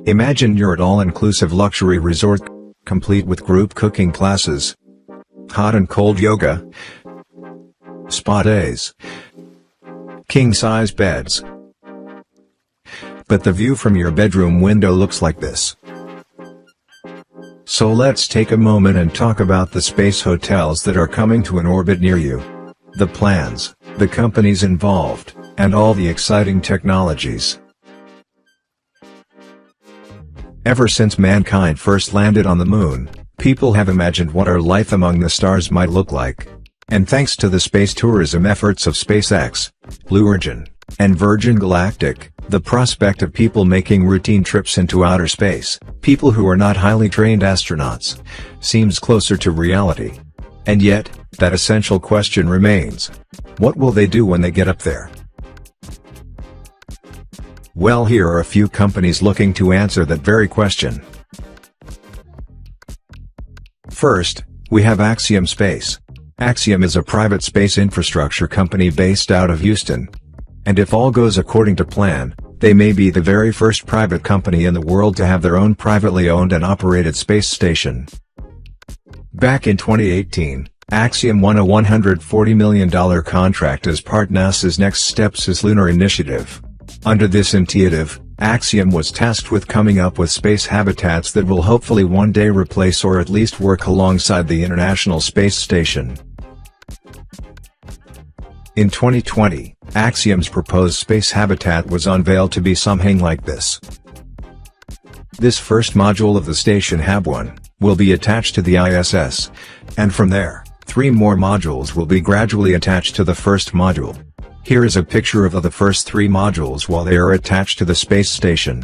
Imagine you're at all-inclusive luxury resort, complete with group cooking classes, hot and cold yoga, spa days, king-size beds. But the view from your bedroom window looks like this. So let's take a moment and talk about the space hotels that are coming to an orbit near you. The plans, the companies involved, and all the exciting technologies. Ever since mankind first landed on the moon, people have imagined what our life among the stars might look like. And thanks to the space tourism efforts of SpaceX, Blue Origin, and Virgin Galactic, the prospect of people making routine trips into outer space, people who are not highly trained astronauts, seems closer to reality. And yet, that essential question remains: what will they do when they get up there? Well, here are a few companies looking to answer that very question. First, we have Axiom Space. Axiom is a private space infrastructure company based out of Houston. And if all goes according to plan, they may be the very first private company in the world to have their own privately owned and operated space station. Back in 2018, Axiom won a $140 million contract as part of NASA's Next Steps Lunar Initiative. Under this initiative, Axiom was tasked with coming up with space habitats that will hopefully one day replace or at least work alongside the International Space Station. In 2020, Axiom's proposed space habitat was unveiled to be something like this. This first module of the station HAB-1 will be attached to the ISS, and from there, 3 more modules will be gradually attached to the first module. Here is a picture of the first 3 modules while they are attached to the space station.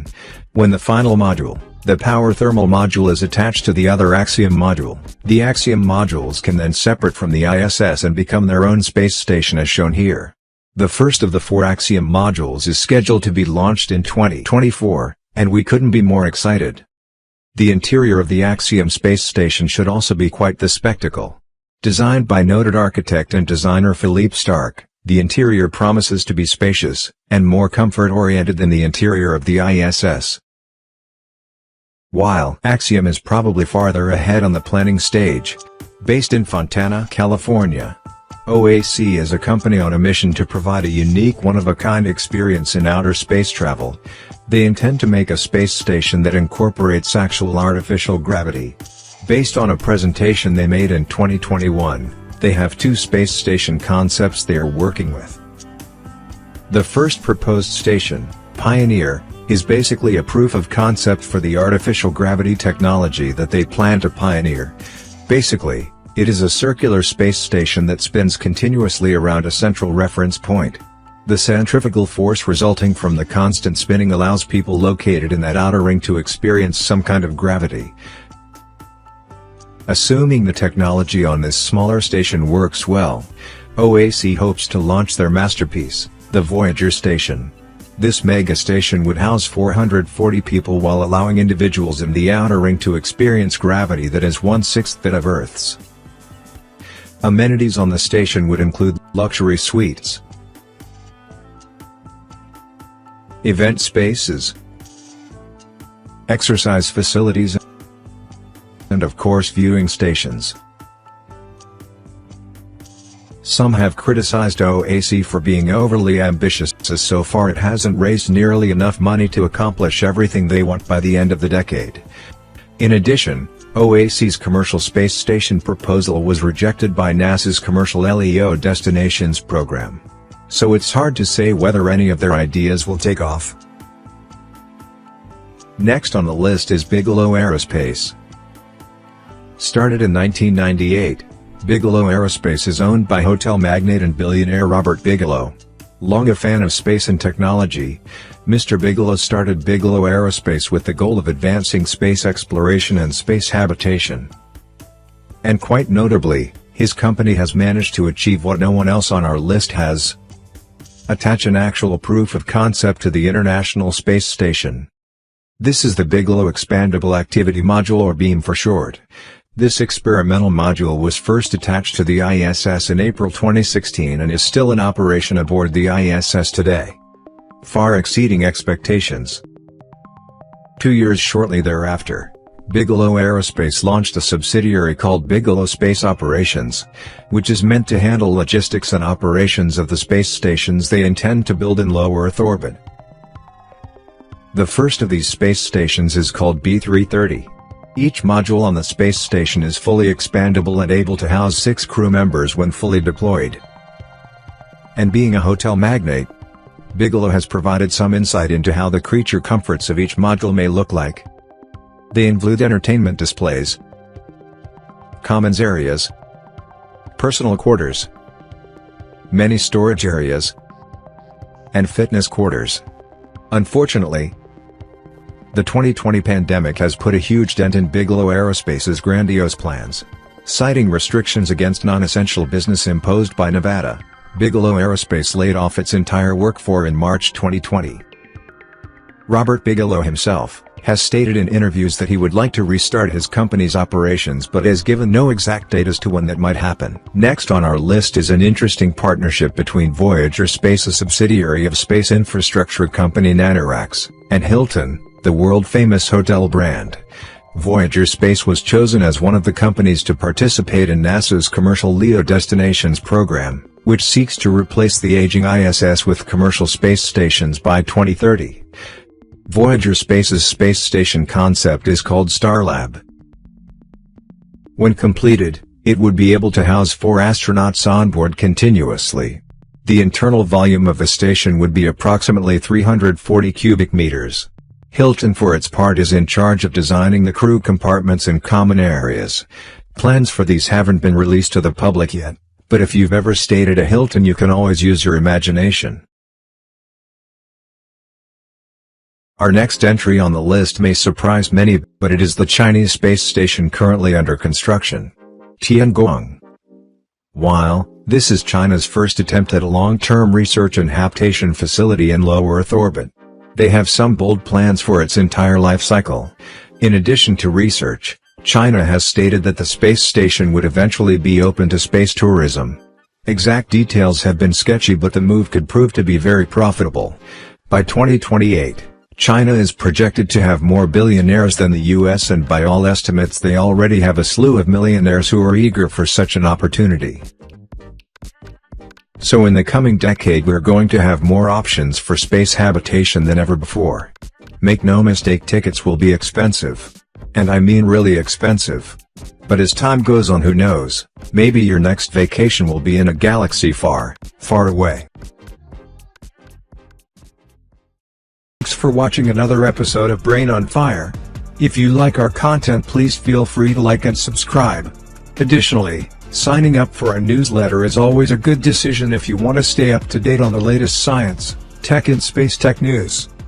When the final module, the power thermal module, is attached to the other Axiom module, the Axiom modules can then separate from the ISS and become their own space station as shown here. The first of the 4 Axiom modules is scheduled to be launched in 2024, and we couldn't be more excited. The interior of the Axiom space station should also be quite the spectacle. Designed by noted architect and designer Philippe Starck, the interior promises to be spacious, and more comfort-oriented than the interior of the ISS. While Axiom is probably farther ahead on the planning stage, based in Fontana, California, OAC is a company on a mission to provide a unique one-of-a-kind experience in outer space travel. They intend to make a space station that incorporates actual artificial gravity. Based on a presentation they made in 2021, they have 2 space station concepts they are working with. The first proposed station, Pioneer, is basically a proof of concept for the artificial gravity technology that they plan to pioneer. Basically, it is a circular space station that spins continuously around a central reference point. The centrifugal force resulting from the constant spinning allows people located in that outer ring to experience some kind of gravity. Assuming the technology on this smaller station works well, OAC hopes to launch their masterpiece, the Voyager station. This mega station would house 440 people while allowing individuals in the outer ring to experience gravity that is 1/6 that of Earth's. Amenities on the station would include luxury suites, event spaces, exercise facilities, and of course viewing stations. Some have criticized OAC for being overly ambitious, as so far it hasn't raised nearly enough money to accomplish everything they want by the end of the decade. In addition, OAC's commercial space station proposal was rejected by NASA's Commercial LEO Destinations program. So it's hard to say whether any of their ideas will take off. Next on the list is Bigelow Aerospace. Started in 1998, Bigelow Aerospace is owned by hotel magnate and billionaire Robert Bigelow. Long a fan of space and technology, Mr. Bigelow started Bigelow Aerospace with the goal of advancing space exploration and space habitation. And quite notably, his company has managed to achieve what no one else on our list has: attach an actual proof of concept to the International Space Station. This is the Bigelow Expandable Activity Module, or BEAM for short. This experimental module was first attached to the ISS in April 2016 and is still in operation aboard the ISS today, far exceeding expectations. 2 years shortly thereafter, Bigelow Aerospace launched a subsidiary called Bigelow Space Operations, which is meant to handle logistics and operations of the space stations they intend to build in low Earth orbit. The first of these space stations is called B330. Each module on the space station is fully expandable and able to house 6 crew members when fully deployed. And being a hotel magnate, Bigelow has provided some insight into how the creature comforts of each module may look like. They include entertainment displays, commons areas, personal quarters, many storage areas, and fitness quarters. Unfortunately, the 2020 pandemic has put a huge dent in Bigelow Aerospace's grandiose plans. Citing restrictions against non-essential business imposed by Nevada, Bigelow Aerospace laid off its entire workforce in March 2020. Robert Bigelow himself has stated in interviews that he would like to restart his company's operations but has given no exact date as to when that might happen. Next on our list is an interesting partnership between Voyager Space, a subsidiary of space infrastructure company Nanarax, and Hilton, the world-famous hotel brand. Voyager Space was chosen as one of the companies to participate in NASA's commercial LEO Destinations program, which seeks to replace the aging ISS with commercial space stations by 2030. Voyager Space's space station concept is called Starlab. When completed, it would be able to house 4 astronauts on board continuously. The internal volume of the station would be approximately 340 cubic meters. Hilton for its part is in charge of designing the crew compartments and common areas. Plans for these haven't been released to the public yet, but if you've ever stayed at a Hilton you can always use your imagination. Our next entry on the list may surprise many, but it is the Chinese space station currently under construction, Tiangong. While this is China's first attempt at a long-term research and habitation facility in low Earth orbit, they have some bold plans for its entire life cycle. In addition to research, China has stated that the space station would eventually be open to space tourism. Exact details have been sketchy, but the move could prove to be very profitable. By 2028, China is projected to have more billionaires than the US, and by all estimates they already have a slew of millionaires who are eager for such an opportunity. So in the coming decade we're going to have more options for space habitation than ever before. Make no mistake, tickets will be expensive. And I mean really expensive. But as time goes on, who knows, maybe your next vacation will be in a galaxy far, far away. Thanks for watching another episode of Brain on Fire. If you like our content, please feel free to like and subscribe. Additionally, signing up for our newsletter is always a good decision if you want to stay up to date on the latest science, tech and space tech news.